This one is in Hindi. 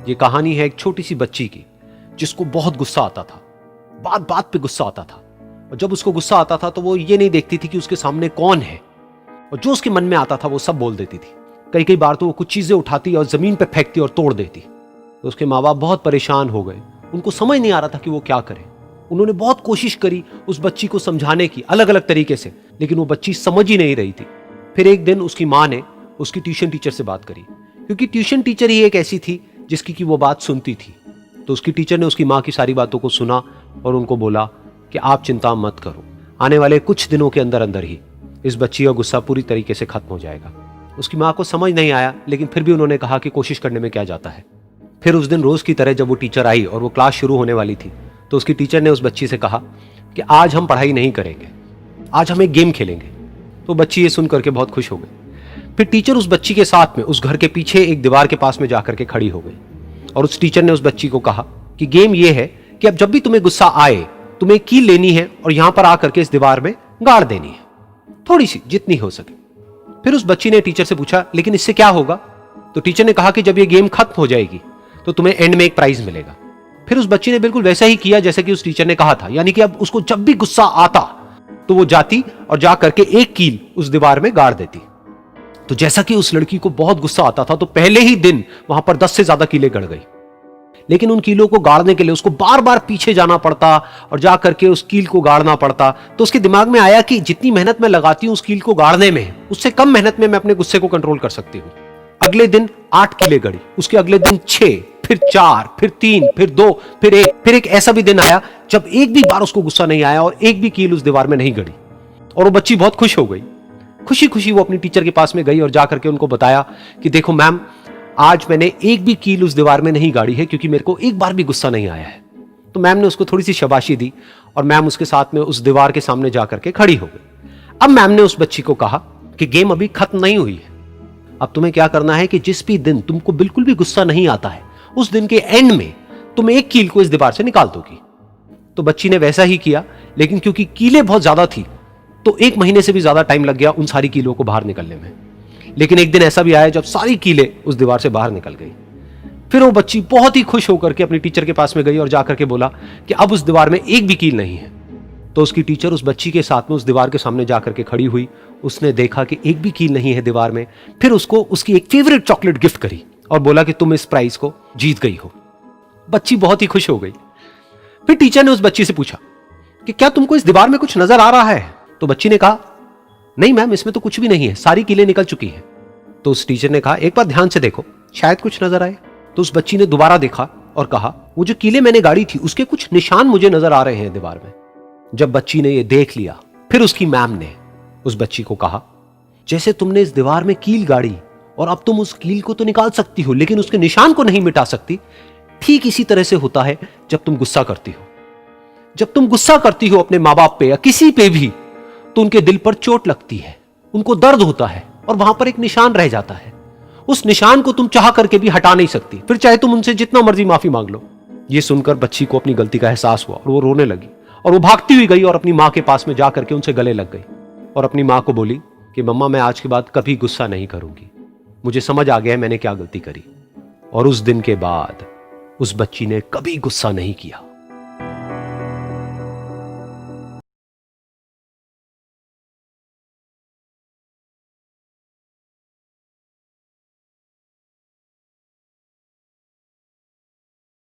ये कहानी है एक छोटी सी बच्ची की जिसको बहुत गुस्सा आता था, बात बात पे गुस्सा आता था। और जब उसको गुस्सा आता था तो वो ये नहीं देखती थी कि उसके सामने कौन है, और जो उसके मन में आता था वो सब बोल देती थी। कई कई बार तो वो कुछ चीजें उठाती और जमीन पे फेंकती और तोड़ देती। तो उसके माँ बाप बहुत परेशान हो गए, उनको समझ नहीं आ रहा था कि वो क्या करें। उन्होंने बहुत कोशिश करी उस बच्ची को समझाने की अलग अलग तरीके से, लेकिन वो बच्ची समझ ही नहीं रही थी। फिर एक दिन उसकी माँ ने उसकी ट्यूशन टीचर से बात करी, क्योंकि ट्यूशन टीचर ही एक ऐसी थी जिसकी कि वो बात सुनती थी। तो उसकी टीचर ने उसकी माँ की सारी बातों को सुना और उनको बोला कि आप चिंता मत करो, आने वाले कुछ दिनों के अंदर अंदर ही इस बच्ची का गुस्सा पूरी तरीके से खत्म हो जाएगा। उसकी माँ को समझ नहीं आया, लेकिन फिर भी उन्होंने कहा कि कोशिश करने में क्या जाता है। फिर उस दिन रोज की तरह जब वो टीचर आई और वो क्लास शुरू होने वाली थी, तो उसकी टीचर ने उस बच्ची से कहा कि आज हम पढ़ाई नहीं करेंगे, आज हम एक गेम खेलेंगे। तो बच्ची ये सुन करके बहुत खुश हो गई। फिर टीचर उस बच्ची के साथ में उस घर के पीछे एक दीवार के पास में जाकर के खड़ी हो गई, और उस टीचर ने उस बच्ची को कहा कि गेम ये है कि अब जब भी तुम्हें गुस्सा आए, तुम्हें कील लेनी है और यहां पर आकर के इस दीवार में गाड़ देनी है, थोड़ी सी, जितनी हो सके। फिर उस बच्ची ने टीचर से पूछा, लेकिन इससे क्या होगा? तो टीचर ने कहा कि जब ये गेम खत्म हो जाएगी तो तुम्हें एंड में एक प्राइज मिलेगा। फिर उस बच्ची ने बिल्कुल वैसा ही किया जैसे कि उस टीचर ने कहा था, यानी कि अब उसको जब भी गुस्सा आता तो वो जाती और जा करके एक कील उस दीवार में गाड़ देती। तो जैसा कि उस लड़की को बहुत गुस्सा आता था, तो पहले ही दिन वहां पर 10 से ज्यादा कीलें गड़ गई। लेकिन उन कीलों को गाड़ने के लिए उसको बार बार पीछे जाना पड़ता और जा करके उस कील को गाड़ना पड़ता। तो उसके दिमाग में आया कि जितनी मेहनत मैं लगाती हूं उस कील को गाड़ने में, उससे कम मेहनत में मैं अपने गुस्से को कंट्रोल कर सकती हूं। अगले दिन 8 कीलें गड़ी, उसके अगले दिन 6, फिर 4, फिर 3, फिर 2, फिर 1। फिर एक ऐसा भी दिन आया जब एक भी बार उसको गुस्सा नहीं आया और एक भी कील उस दीवार में नहीं गड़ी, और वो बच्ची बहुत खुश हो गई। खुशी खुशी वो अपनी टीचर के पास में गई और जाकर के उनको बताया कि देखो मैम, आज मैंने एक भी कील उस दीवार में नहीं गाड़ी है, क्योंकि मेरे को एक बार भी गुस्सा नहीं आया है। तो मैम ने उसको थोड़ी सी शाबाशी दी और मैम उसके साथ में उस दीवार के सामने जाकर के खड़ी हो गई। अब मैम ने उस बच्ची को कहा कि गेम अभी खत्म नहीं हुई है, अब तुम्हें क्या करना है कि जिस भी दिन तुमको बिल्कुल भी गुस्सा नहीं आता है, उस दिन के एंड में तुम एक कील को इस दीवार से निकाल दोगी। तो बच्ची ने वैसा ही किया, लेकिन क्योंकि कीलें बहुत ज्यादा थी तो 1 महीने से भी ज्यादा टाइम लग गया उन सारी कीलों को बाहर निकलने में। लेकिन एक दिन ऐसा भी आया जब सारी कीलें उस दीवार से बाहर निकल गई। फिर वो बच्ची बहुत ही खुश होकर के अपनी टीचर के पास में गई और जाकर के बोला कि अब उस दीवार में एक भी कील नहीं है। तो उसकी टीचर उस बच्ची के साथ में उस दीवार के सामने जाकर के खड़ी हुई, उसने देखा कि एक भी कील नहीं है दीवार में। फिर उसको उसकी एक फेवरेट चॉकलेट गिफ्ट करी और बोला कि तुम इस प्राइज को जीत गई हो। बच्ची बहुत ही खुश हो गई। फिर टीचर ने उस बच्ची से पूछा कि क्या तुमको इस दीवार में कुछ नजर आ रहा है? तो बच्ची ने कहा, नहीं मैम, इसमें तो कुछ भी नहीं है, सारी कीलें निकल चुकी हैं। तो उस टीचर ने कहा, एक बार ध्यान से देखो, शायद कुछ नजर आए। तो उस बच्ची ने दोबारा देखा और कहा, वो जो कीलें मैंने गाड़ी थी उसके कुछ निशान मुझे नजर आ रहे हैं दीवार में। जब बच्ची ने ये देख लिया, फिर उसकी मैम ने उस बच्ची को कहा, जैसे तुमने इस दीवार में कील गाड़ी और अब तुम उस कील को तो निकाल सकती हो लेकिन उसके निशान को नहीं मिटा सकती, ठीक इसी तरह से होता है जब तुम गुस्सा करती हो। जब तुम गुस्सा करती हो अपने माँ बाप पे या किसी पे भी, तो उनके दिल पर चोट लगती है, उनको दर्द होता है और वहां पर एक निशान रह जाता है। उस निशान को तुम चाह करके भी हटा नहीं सकती, फिर चाहे तुम उनसे जितना मर्जी माफी मांग लो। ये सुनकर बच्ची को अपनी गलती का एहसास हुआ और वो रोने लगी और वो भागती हुई गई और अपनी माँ के पास में जाकर के उनसे गले लग गई और अपनी माँ को बोली कि मम्मा, मैं आज के बाद कभी गुस्सा नहीं करूंगी, मुझे समझ आ गया है मैंने क्या गलती करी। और उस दिन के बाद उस बच्ची ने कभी गुस्सा नहीं किया।